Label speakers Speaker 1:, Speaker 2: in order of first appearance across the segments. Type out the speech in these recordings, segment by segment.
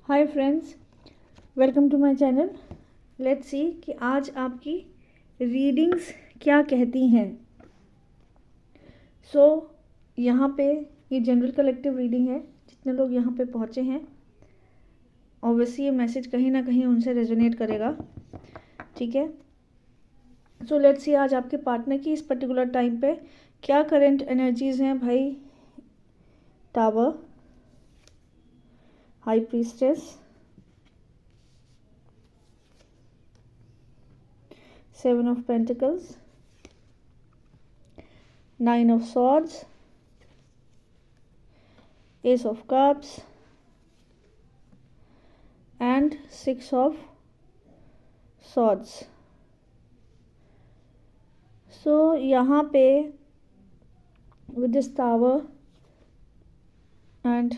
Speaker 1: Hi friends, welcome to my channel. Let's see कि आज आपकी रीडिंग्स क्या कहती हैं। यहाँ पे ये जनरल कलेक्टिव रीडिंग है। जितने लोग यहाँ पे पहुँचे हैं, ऑब्वियसली ये मैसेज कहीं ना कहीं उनसे रेजोनेट करेगा। ठीक है, लेट्स सी आज आपके पार्टनर की इस पर्टिकुलर टाइम पे क्या करंट एनर्जीज हैं भाई। Tower, high priestess, 7 of Pentacles, 9 of Swords, Ace of Cups and 6 of Swords. यहाँ पे with this Tower and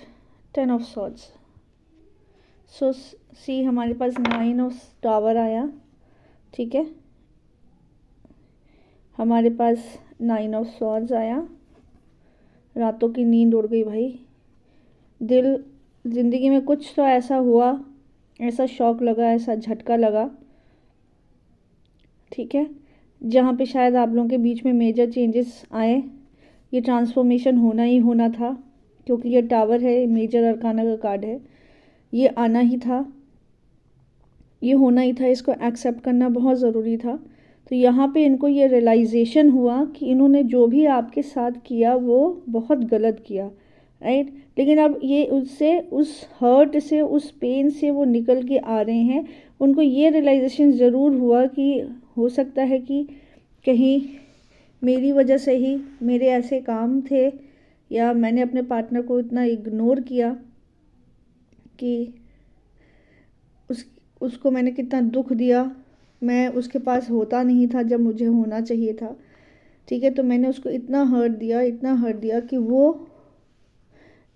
Speaker 1: 10 of Swords. See हमारे पास 9 of Tower आया। ठीक है, हमारे पास 9 of Swords आया। रातों की नींद उड़ गई भाई। ज़िंदगी में कुछ तो ऐसा हुआ, ऐसा शॉक लगा, ऐसा झटका लगा, ठीक है, जहाँ पे शायद आप लोगों के बीच में मेजर चेंजेस आए। ये ट्रांसफॉर्मेशन होना ही होना था, क्योंकि ये टावर है, मेजर अरकाना का कार्ड है। ये आना ही था, ये होना ही था, इसको एक्सेप्ट करना बहुत ज़रूरी था। तो यहाँ पे इनको ये रियलाइजेशन हुआ कि इन्होंने जो भी आपके साथ किया वो बहुत गलत किया, राइट। लेकिन अब ये उससे, उस हर्ट से, उस पेन से वो निकल के आ रहे हैं। उनको ये रियलाइजेशन ज़रूर हुआ कि हो सकता है कि कहीं मेरी वजह से ही मेरे ऐसे काम थे, या मैंने अपने पार्टनर को इतना इग्नोर किया कि उसको मैंने कितना दुख दिया। मैं उसके पास होता नहीं था जब मुझे होना चाहिए था। ठीक है, तो मैंने उसको इतना हर्ट दिया, इतना हर्ट दिया कि वो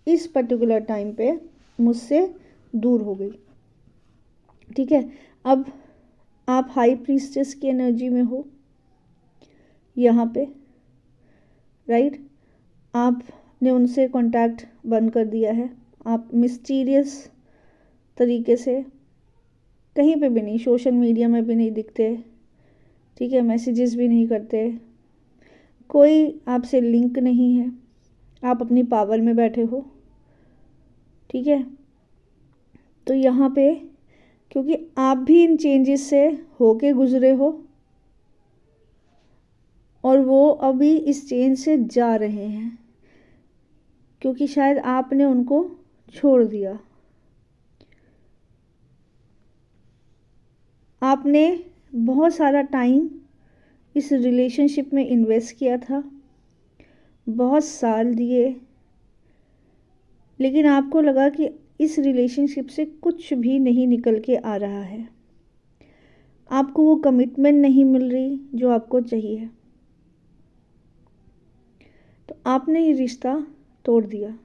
Speaker 1: इस पर्टिकुलर टाइम पे मुझसे दूर हो गई। ठीक है, अब आप हाई प्रीस्टेस की एनर्जी में हो यहाँ पे, राइट। आपने उनसे कांटेक्ट बंद कर दिया है। आप मिस्टीरियस तरीके से कहीं पे भी नहीं, सोशल मीडिया में भी नहीं दिखते, ठीक है, मैसेजेस भी नहीं करते, कोई आपसे लिंक नहीं है, आप अपनी पावर में बैठे हो। ठीक है, तो यहाँ पे क्योंकि आप भी इन चेंजेस से होके गुजरे हो और वो अभी इस चेंज से जा रहे हैं, क्योंकि शायद आपने उनको छोड़ दिया। आपने बहुत सारा टाइम इस रिलेशनशिप में इन्वेस्ट किया था, बहुत साल दिए, लेकिन आपको लगा कि इस रिलेशनशिप से कुछ भी नहीं निकल के आ रहा है। आपको वो कमिटमेंट नहीं मिल रही जो आपको चाहिए, तो आपने ये रिश्ता तोड़ दिया।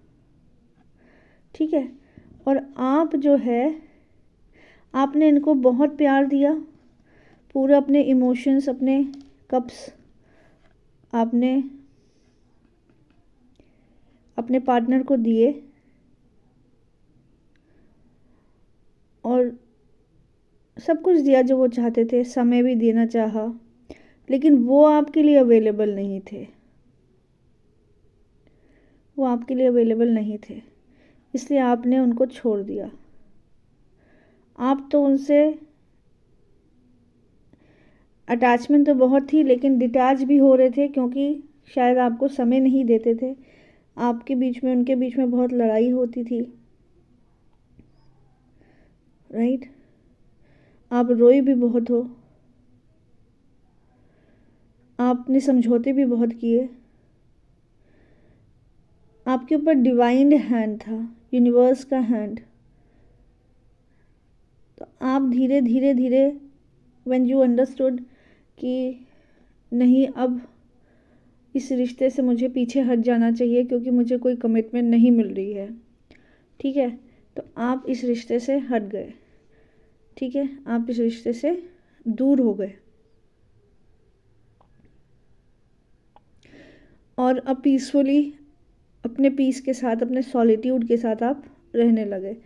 Speaker 1: ठीक है, और आप जो है, आपने इनको बहुत प्यार दिया, पूरा अपने इमोशंस, अपने कप्स आपने अपने पार्टनर को दिए, और सब कुछ दिया जो वो चाहते थे, समय भी देना चाहा, लेकिन वो आपके लिए अवेलेबल नहीं थे। वो आपके लिए अवेलेबल नहीं थे, इसलिए आपने उनको छोड़ दिया। आप तो उनसे अटैचमेंट तो बहुत थी, लेकिन डिटैच भी हो रहे थे, क्योंकि शायद आपको समय नहीं देते थे। आपके बीच में, उनके बीच में बहुत लड़ाई होती थी, राइट। आप रोए भी बहुत हो, आपने समझौते भी बहुत किए। आपके ऊपर डिवाइन हैंड था, यूनिवर्स का हैंड। तो आप धीरे धीरे धीरे, व्हेन यू अंडरस्टूड कि नहीं, अब इस रिश्ते से मुझे पीछे हट जाना चाहिए, क्योंकि मुझे कोई कमिटमेंट नहीं मिल रही है। ठीक है, तो आप इस रिश्ते से हट गए। ठीक है, आप इस रिश्ते से दूर हो गए और अब पीसफुली अपने पीस के साथ, अपने सॉलिट्यूड के साथ आप रहने लगे।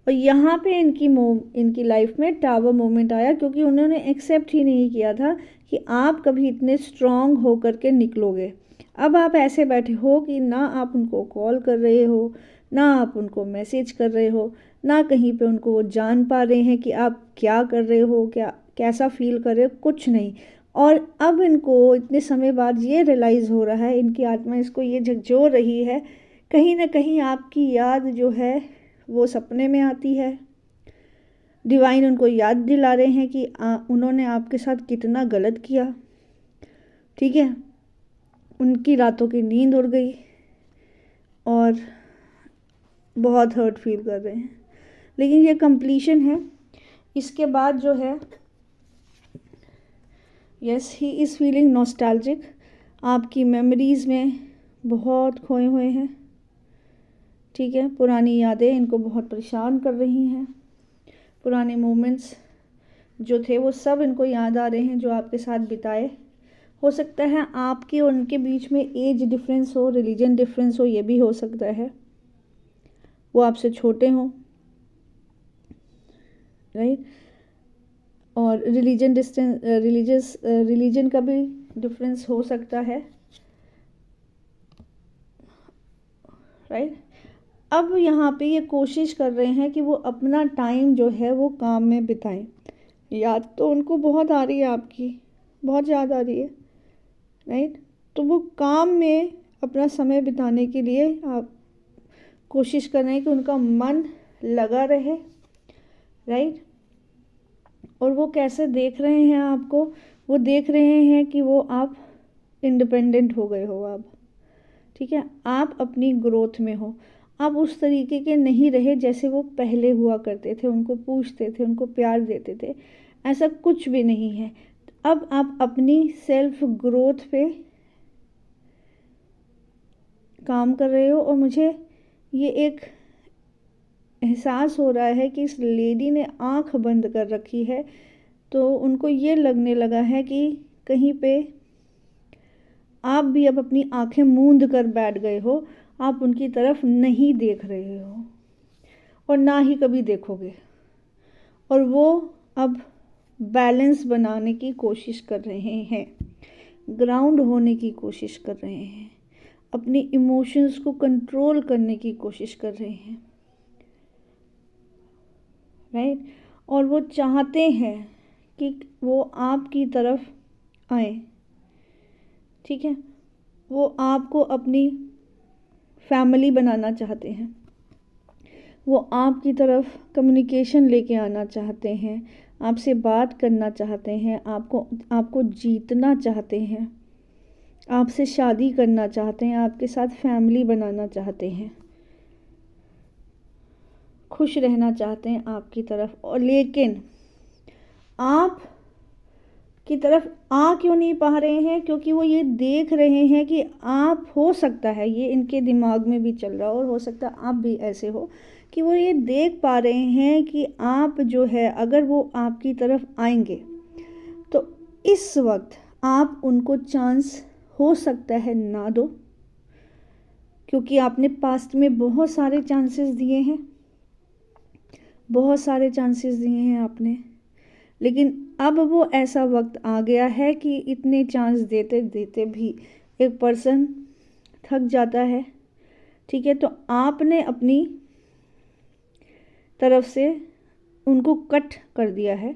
Speaker 1: और यहाँ पे इनकी लाइफ में टावर मोमेंट आया, क्योंकि उन्होंने एक्सेप्ट ही नहीं किया था कि आप कभी इतने स्ट्रांग हो करके निकलोगे। अब आप ऐसे बैठे हो कि ना आप उनको कॉल कर रहे हो, ना आप उनको मैसेज कर रहे हो, ना कहीं पे उनको वो जान पा रहे हैं कि आप क्या कर रहे हो, क्या कैसा फील कर रहे हो, कुछ नहीं। और अब इनको इतने समय बाद ये रियलाइज़ हो रहा है, इनकी आत्मा इसको ये झकझोर रही है, कहीं ना कहीं आपकी याद जो है वो सपने में आती है। डिवाइन उनको याद दिला रहे हैं कि उन्होंने आपके साथ कितना गलत किया, ठीक है। उनकी रातों की नींद उड़ गई और बहुत हर्ट फील कर रहे हैं। लेकिन ये कंप्लीशन है। इसके बाद जो है, yes he is feeling nostalgic, आपकी मेमोरीज़ में बहुत खोए हुए हैं, ठीक है। पुरानी यादें इनको बहुत परेशान कर रही हैं। पुराने मोमेंट्स जो थे वो सब इनको याद आ रहे हैं जो आपके साथ बिताए। हो सकता है आपके और उनके बीच में एज डिफरेंस हो, रिलीजन डिफरेंस हो, ये भी हो सकता है। वो आपसे छोटे हों, राइट। और रिलीजन का भी डिफरेंस हो सकता है, राइट। अब यहाँ पे ये कोशिश कर रहे हैं कि वो अपना टाइम जो है वो काम में बिताएं। याद तो उनको बहुत आ रही है आपकी, बहुत याद आ रही है, राइट। तो वो काम में अपना समय बिताने के लिए आप कोशिश कर रहे हैं कि उनका मन लगा रहे, राइट। और वो कैसे देख रहे हैं आपको, वो देख रहे हैं कि वो आप इंडिपेंडेंट हो गए हो अब, ठीक है। आप अपनी ग्रोथ में हो, आप उस तरीके के नहीं रहे जैसे वो पहले हुआ करते थे, उनको पूछते थे, उनको प्यार देते थे, ऐसा कुछ भी नहीं है। अब आप अपनी सेल्फ ग्रोथ पे काम कर रहे हो। और मुझे ये एक एहसास हो रहा है कि इस लेडी ने आंख बंद कर रखी है, तो उनको ये लगने लगा है कि कहीं पे आप भी अब अपनी आंखें मूंद कर बैठ गए हो, आप उनकी तरफ नहीं देख रहे हो और ना ही कभी देखोगे। और वो अब बैलेंस बनाने की कोशिश कर रहे हैं, ग्राउंड होने की कोशिश कर रहे हैं, अपनी इमोशंस को कंट्रोल करने की कोशिश कर रहे हैं, राइट। और वो चाहते हैं कि वो आपकी तरफ आए, ठीक है। वो आपको अपनी फैमिली बनाना चाहते हैं, वो आपकी तरफ कम्युनिकेशन लेके आना चाहते हैं, आपसे बात करना चाहते हैं, आपको जीतना चाहते हैं, आपसे शादी करना चाहते हैं, आपके साथ फैमिली बनाना चाहते हैं, खुश रहना चाहते हैं आपकी तरफ। और लेकिन आप की तरफ आ क्यों नहीं पा रहे हैं? क्योंकि वो ये देख रहे हैं कि आप, हो सकता है ये इनके दिमाग में भी चल रहा हो और हो सकता है आप भी ऐसे हो कि वो ये देख पा रहे हैं कि आप जो है, अगर वो आपकी तरफ आएंगे तो इस वक्त आप उनको चांस हो सकता है ना दो, क्योंकि आपने पास्ट में बहुत सारे चांसेस दिए हैं, बहुत सारे चांसेस दिए हैं आपने। लेकिन अब वो ऐसा वक्त आ गया है कि इतने चांस देते देते भी एक पर्सन थक जाता है, ठीक है। तो आपने अपनी तरफ से उनको कट कर दिया है,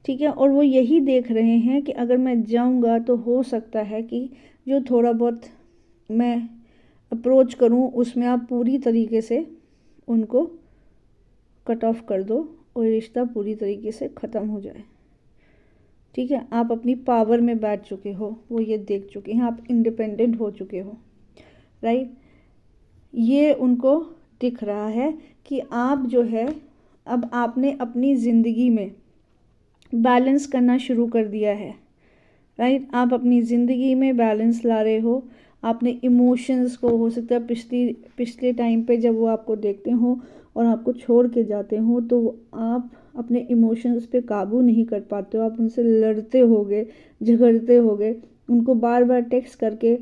Speaker 1: ठीक है। और वो यही देख रहे हैं कि अगर मैं जाऊंगा तो हो सकता है कि जो थोड़ा बहुत मैं अप्रोच करूं उसमें आप पूरी तरीके से उनको कट ऑफ कर दो और रिश्ता पूरी तरीके से ख़त्म हो जाए, ठीक है। आप अपनी पावर में बैठ चुके हो, वो ये देख चुके हैं, आप इंडिपेंडेंट हो चुके हो, राइट। ये उनको दिख रहा है कि आप जो है, अब आपने अपनी ज़िंदगी में बैलेंस करना शुरू कर दिया है, राइट। आप अपनी ज़िंदगी में बैलेंस ला रहे हो। आपने इमोशंस को, हो सकता है पिछले टाइम पे जब वो आपको देखते हो और आपको छोड़ के जाते हो तो आप अपने इमोशंस पे काबू नहीं कर पाते हो, आप उनसे लड़ते होगे, झगड़ते होगे, उनको बार बार टेक्स्ट करके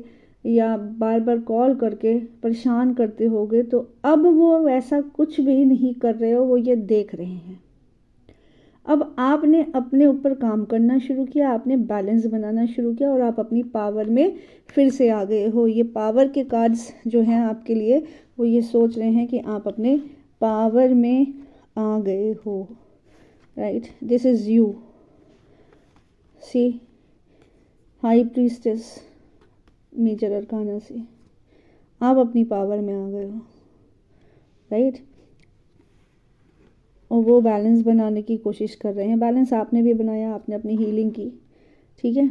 Speaker 1: या बार बार कॉल करके परेशान करते होगे, तो अब वो वैसा कुछ भी नहीं कर रहे हो, वो ये देख रहे हैं। अब आपने अपने ऊपर काम करना शुरू किया, आपने बैलेंस बनाना शुरू किया और आप अपनी पावर में फिर से आ गए हो। ये पावर के कार्ड्स जो हैं आपके लिए, वो ये सोच रहे हैं कि आप अपने पावर में आ गए हो, right. This is you, see, high priestess, major arcana से आप अपनी पावर में आ गए हो, राइट। और वो बैलेंस बनाने की कोशिश कर रहे हैं। बैलेंस आपने भी बनाया, आपने अपनी हीलिंग की, ठीक है,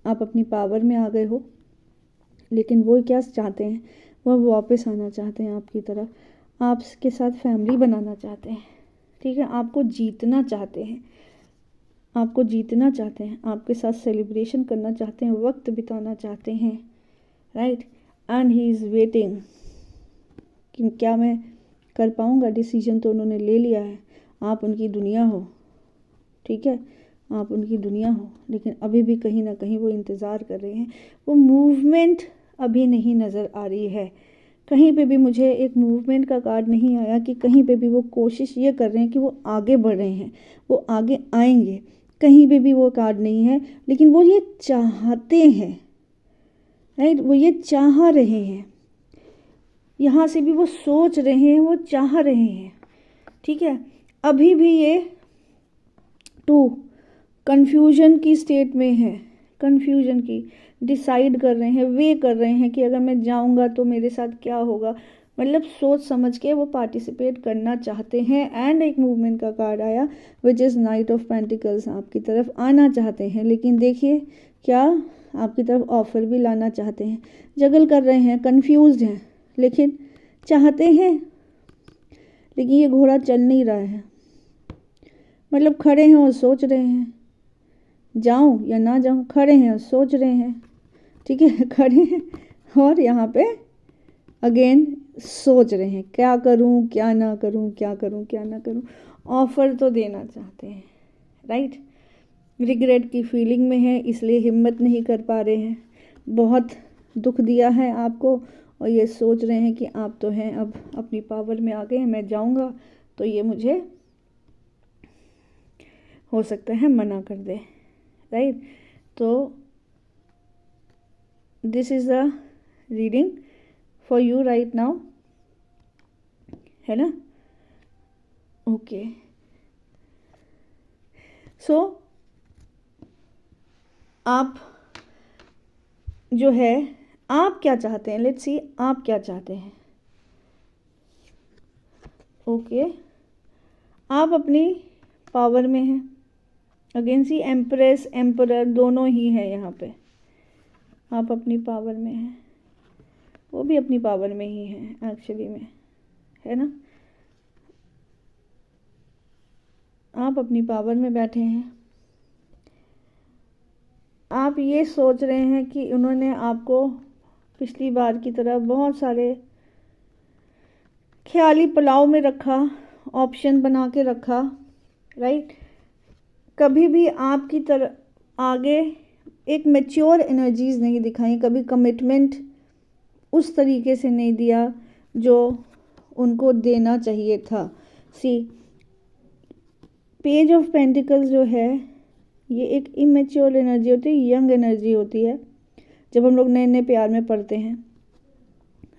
Speaker 1: आप अपनी पावर में आ गए हो। लेकिन वो क्या चाहते हैं, वो वापस आना चाहते हैं आपकी तरफ, आपके साथ फैमिली बनाना चाहते हैं, ठीक है, आपको जीतना चाहते हैं, आपको जीतना चाहते हैं, आपके साथ सेलिब्रेशन करना चाहते हैं, वक्त बिताना चाहते हैं, right. And he is waiting कि क्या मैं कर पाऊँगा। डिसीजन तो उन्होंने ले लिया है, आप उनकी दुनिया हो, ठीक है, आप उनकी दुनिया हो, लेकिन अभी भी कहीं ना कहीं वो इंतज़ार कर रहे हैं। वो मूवमेंट अभी नहीं नज़र आ रही है, कहीं पे भी मुझे एक मूवमेंट का कार्ड नहीं आया कि कहीं पे भी वो कोशिश ये कर रहे हैं कि वो आगे बढ़ रहे हैं, वो आगे आएंगे, कहीं पे भी वो कार्ड नहीं है। लेकिन वो ये चाहते हैं, राइट, वो ये चाह रहे हैं, यहाँ से भी वो सोच रहे हैं, वो चाह रहे हैं, ठीक है। अभी भी ये 2 कन्फ्यूजन की स्टेट में है, कन्फ्यूजन की, डिसाइड कर रहे हैं, वे कर रहे हैं कि अगर मैं जाऊंगा तो मेरे साथ क्या होगा, मतलब सोच समझ के वो पार्टिसिपेट करना चाहते हैं। एंड एक मूवमेंट का कार्ड आया which is night of pentacles, आपकी तरफ आना चाहते हैं, लेकिन देखिए क्या आपकी तरफ ऑफर भी लाना चाहते हैं, जगल कर रहे हैं, कंफ्यूज्ड हैं, लेकिन चाहते हैं, लेकिन ये घोड़ा चल नहीं रहा है, मतलब खड़े हैं और सोच रहे हैं जाऊं या ना जाऊं, खड़े हैं और सोच रहे हैं, ठीक है, खड़े हैं और यहाँ पे अगेन सोच रहे हैं क्या करूं क्या ना करूं, क्या करूं क्या ना करूं। ऑफर तो देना चाहते हैं, राइट, रिग्रेट की फीलिंग में है, इसलिए हिम्मत नहीं कर पा रहे हैं, बहुत दुख दिया है आपको और ये सोच रहे हैं कि आप तो हैं अब अपनी पावर में आ गए हैं, मैं जाऊंगा तो ये मुझे हो सकता है मना कर दे, राइट। तो this is the reading for you right now, है ना, ओके। सो आप जो है, आप क्या चाहते हैं, लेट्स सी आप क्या चाहते हैं, ओके। आप अपनी पावर में हैं, अगेन सी एम्प्रेस एम्परर दोनों ही हैं यहाँ पे, आप अपनी पावर में हैं, वो भी अपनी पावर में ही हैं एक्चुअली में, है ना, आप अपनी पावर में बैठे हैं। आप ये सोच रहे हैं कि उन्होंने आपको पिछली बार की तरह बहुत सारे ख्याली पुलाव में रखा, ऑप्शन बना के रखा, राइट, कभी भी आपकी तरह आगे एक मैच्योर एनर्जीज नहीं दिखाई, कभी कमिटमेंट उस तरीके से नहीं दिया जो उनको देना चाहिए था। सी पेज ऑफ पेंटिकल्स जो है ये एक इमेच्योर एनर्जी होती है, यंग एनर्जी होती है, जब हम लोग नए नए प्यार में पड़ते हैं,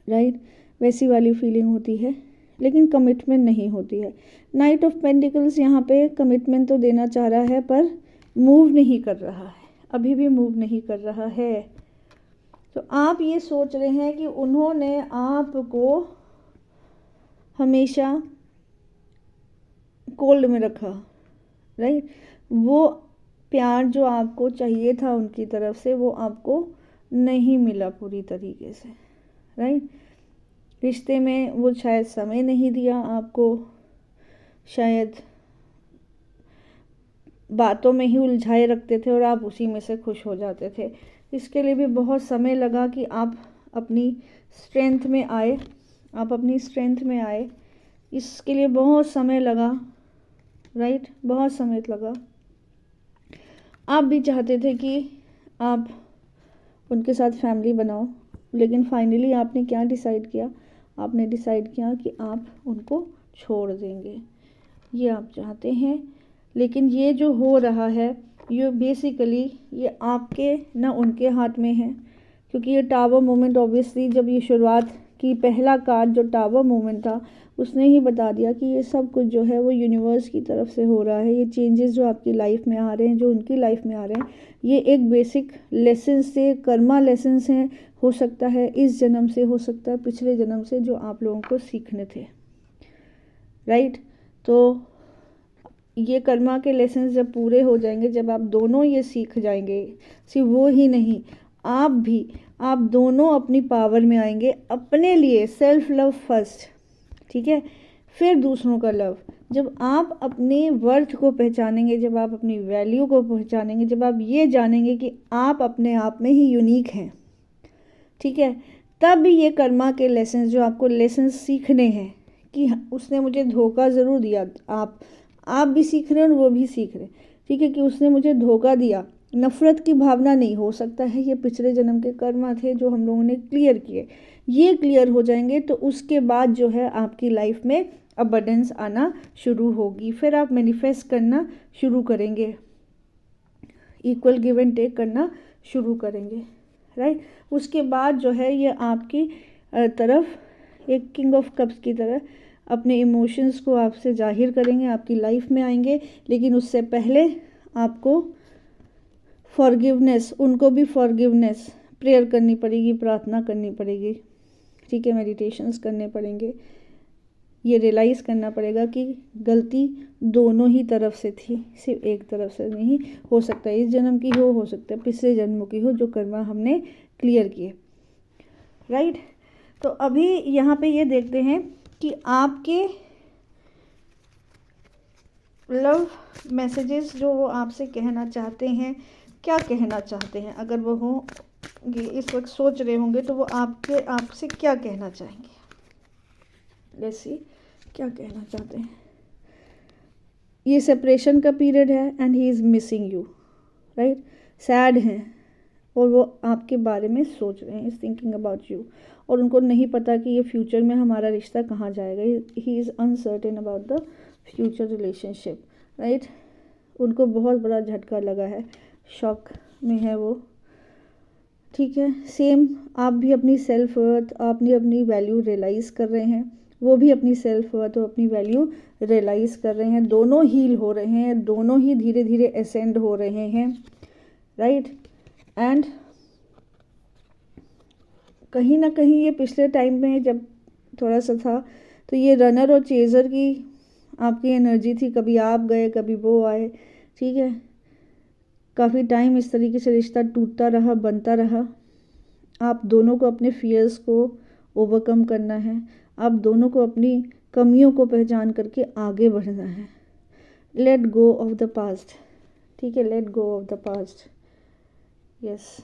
Speaker 1: राइट, वैसी वाली फीलिंग होती है, लेकिन कमिटमेंट नहीं होती है। नाइट ऑफ पेंटिकल्स यहाँ पे कमिटमेंट तो देना चाह रहा है पर मूव नहीं कर रहा है, अभी भी मूव नहीं कर रहा है। तो आप ये सोच रहे हैं कि उन्होंने आपको हमेशा कोल्ड में रखा, राइट, वो प्यार जो आपको चाहिए था उनकी तरफ से वो आपको नहीं मिला पूरी तरीके से, राइट। रिश्ते में वो शायद समय नहीं दिया आपको, शायद बातों में ही उलझाए रखते थे और आप उसी में से खुश हो जाते थे। इसके लिए भी बहुत समय लगा कि आप अपनी स्ट्रेंथ में आए, आप अपनी स्ट्रेंथ में आए, इसके लिए बहुत समय लगा, राइट, बहुत समय लगा। आप भी चाहते थे कि आप उनके साथ फैमिली बनाओ, लेकिन फाइनली आपने क्या डिसाइड किया? आपने डिसाइड किया कि आप उनको छोड़ देंगे, ये आप चाहते हैं। लेकिन ये जो हो रहा है ये बेसिकली ये आपके ना उनके हाथ में है, क्योंकि ये टावर मोमेंट ऑब्वियसली जब ये शुरुआत की पहला कार्ड जो टावर मोमेंट था उसने ही बता दिया कि ये सब कुछ जो है वो यूनिवर्स की तरफ से हो रहा है। ये चेंजेस जो आपकी लाइफ में आ रहे हैं, जो उनकी लाइफ में आ रहे हैं, ये एक बेसिक लेसन से, कर्मा लेसन्स हैं। हो सकता है इस जन्म से, हो सकता है पिछले जन्म से, जो आप लोगों को सीखने थे, राइट। तो ये कर्मा के लेसन्स जब पूरे हो जाएंगे, जब आप दोनों ये सीख जाएंगे, सिर्फ वो ही नहीं, आप भी, आप दोनों अपनी पावर में आएंगे, अपने लिए सेल्फ लव फर्स्ट, ठीक है, फिर दूसरों का लव। जब आप अपने वर्थ को पहचानेंगे, जब आप अपनी वैल्यू को पहचानेंगे, जब आप ये जानेंगे कि आप अपने आप में ही यूनिक हैं, ठीक है, तब ये कर्मा के लेसन्स जो आपको लेसन्स सीखने हैं कि उसने मुझे धोखा ज़रूर दिया, आप भी सीख रहे हैं और वो भी सीख रहे हैं, ठीक है, कि उसने मुझे धोखा दिया। नफ़रत की भावना नहीं, हो सकता है ये पिछले जन्म के कर्मा थे जो हम लोगों ने क्लियर किए। ये क्लियर हो जाएंगे तो उसके बाद जो है आपकी लाइफ में अबंडेंस आना शुरू होगी। फिर आप मैनिफेस्ट करना शुरू करेंगे, इक्वल गिव एंड टेक करना शुरू करेंगे, राइट। उसके बाद जो है ये आपकी तरफ एक किंग ऑफ कप्स की तरह अपने इमोशंस को आपसे जाहिर करेंगे, आपकी लाइफ में आएंगे। लेकिन उससे पहले आपको फॉरगिवनेस, उनको भी फॉरगिवनेस, प्रेयर करनी पड़ेगी, प्रार्थना करनी पड़ेगी, ठीक है, मेडिटेशंस करने पड़ेंगे। ये रियलाइज़ करना पड़ेगा कि गलती दोनों ही तरफ से थी, सिर्फ एक तरफ से नहीं। हो सकता है इस जन्म की हो सकता है पिछले जन्मों की हो, जो कर्मा हमने क्लियर किए, राइट। तो अभी यहाँ पे ये देखते हैं कि आपके लव मैसेजेस जो वो आपसे कहना चाहते हैं, क्या कहना चाहते हैं। अगर वो होंगे, इस वक्त सोच रहे होंगे, तो वो आपसे क्या कहना चाहेंगे। लेट्स सी क्या कहना चाहते हैं। ये सेपरेशन का पीरियड है and he is missing you, right. Sad हैं और वो आपके बारे में सोच रहे हैं, इज़ थिंकिंग अबाउट यू। और उनको नहीं पता कि ये फ्यूचर में हमारा रिश्ता कहाँ जाएगा। He is uncertain about the future relationship, right. उनको बहुत बड़ा झटका लगा है, शॉक में है वो, ठीक है। सेम आप भी अपनी सेल्फ वर्थ, आपने अपनी वैल्यू रियलाइज़ कर रहे हैं, वो भी अपनी सेल्फ वर्थ और अपनी वैल्यू रियलाइज़ कर रहे हैं। दोनों हील हो रहे हैं, दोनों ही धीरे धीरे असेंड हो रहे हैं, राइट। एंड कहीं ना कहीं ये पिछले टाइम में जब थोड़ा सा था, तो ये रनर और चेज़र की आपकी एनर्जी थी, कभी आप गए कभी वो आए, ठीक है। काफ़ी टाइम इस तरीके से रिश्ता टूटता रहा, बनता रहा। आप दोनों को अपने फियर्स को ओवरकम करना है, आप दोनों को अपनी कमियों को पहचान करके आगे बढ़ना है। Let go of the past, ठीक है, let go of the past, yes.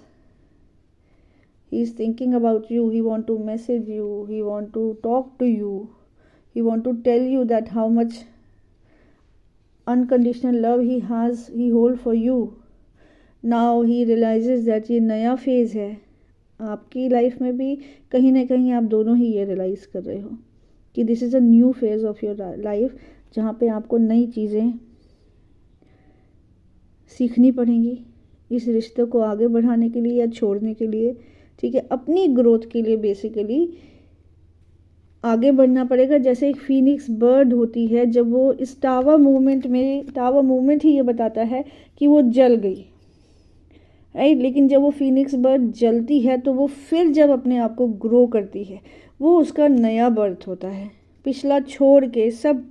Speaker 1: He is thinking about you, he want to message you, he want to talk to you, he want to tell you that how much unconditional love he hold for you. Now he realizes that ये नया phase है आपकी life में भी। कहीं ना कहीं आप दोनों ही ये रियलाइज़ कर रहे हो कि this is a new phase of your life, जहाँ पे आपको नई चीज़ें सीखनी पड़ेंगी इस रिश्ते को आगे बढ़ाने के लिए या छोड़ने के लिए, ठीक है। अपनी ग्रोथ के लिए बेसिकली आगे बढ़ना पड़ेगा। जैसे एक फीनिक्स बर्ड होती है, जब वो इस टावर मूवमेंट ही ये बताता है कि वो जल गई, राइट। लेकिन जब वो फीनिक्स बर्ड जलती है तो वो फिर जब अपने आप को ग्रो करती है, वो उसका नया बर्थ होता है, पिछला छोड़ के सब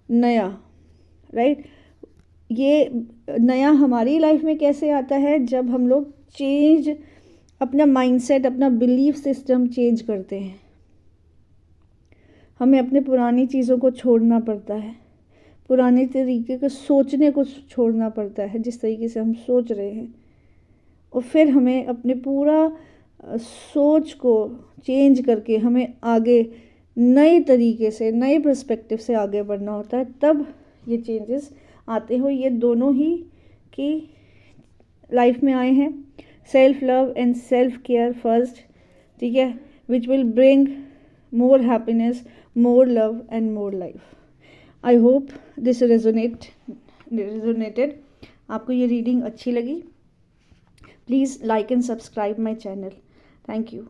Speaker 1: नया, राइट। ये नया हमारी लाइफ में कैसे आता है, जब हम लोग अपना माइंडसेट, अपना बिलीफ सिस्टम चेंज करते हैं। हमें अपने पुरानी चीज़ों को छोड़ना पड़ता है, पुराने तरीके के सोचने को छोड़ना पड़ता है, जिस तरीके से हम सोच रहे हैं, और फिर हमें अपने पूरा सोच को चेंज करके हमें आगे नए तरीके से, नए पर्सपेक्टिव से आगे बढ़ना होता है। तब ये चेंजेस आते हो। ये दोनों ही की लाइफ में आए हैं। Self love and self care first, ठीक है, which will bring more happiness, more love and more life. I hope this resonated. आपको ये रीडिंग अच्छी लगी? Please like and subscribe my channel. Thank you.